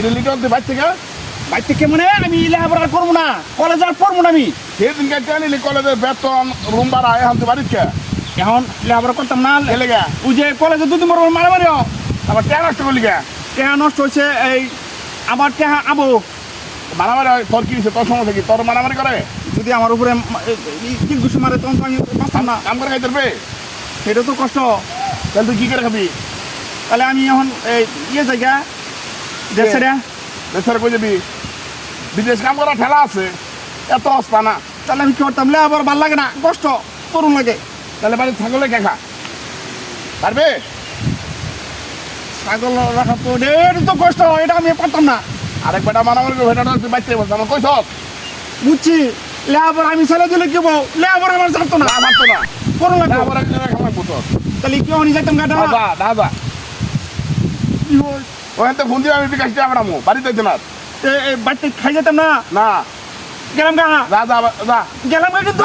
কিনে লিটার তুই বাইর থেকে বাইতে কেমন আমি লেখাপড়া করবো না, কলেজ আর পড়বো না আমি। সেদিন কেটে নিলি কলেজের বেতন রুম ভাড়া এখন তুই বাড়ির কে এখন লেখাপড়া করতাম না। এলে গে ওই যে কলেজে দুদিন পর মারামারি আবার টেয়া নষ্ট করলি গে টেহা নষ্ট হয়েছে। এই আমার টেহা আবো মারামারি হয় তোর কি হয়েছে তোর সমস্যা কি তোর মারামারি করে যদি আমার উপরে তিন ঘুষি মারে তখন তো আমি বাঁচতাম না। কাম করে খাইতে পারবে সেটা তো কষ্ট। তাহলে তুই কি করে খাবি তাহলে আমি এখন এই জায়গা দেড় দেশের কই যাবি বিদেশ কাম করা ঠেলা আছে এত অস্পা না তাহলে আমি কি করতাম? লেখাপড়া ভালো লাগে না, কষ্ট করুন লাগে। তাহলে বাড়ি ছাগলে কে খা পারবে ছাগল রাখা তো এটা তো কষ্ট, এটা আমি পারতাম না। আরেক বেটা মারামারি করে ভেটাটা তুই বাইতে বলছ আমার কইছ বুঝছি, লেখাপড়া আমি ছেলে দিলে কি বউ, লেখাপড়া আমার জানতো না, না পারতো না করুন লাগে। আবার একজনের খামার পুতো তাহলে কি অনি যাইতাম গাটা দাদা দাদা ওখান থেকে ফোন দিয়ে আমি বিকাশ দিয়ে আমরা বাড়িতে না বাড়িতে খাই যেতাম না। না গেলাম গা যা যা যা গেলাম গা কিন্তু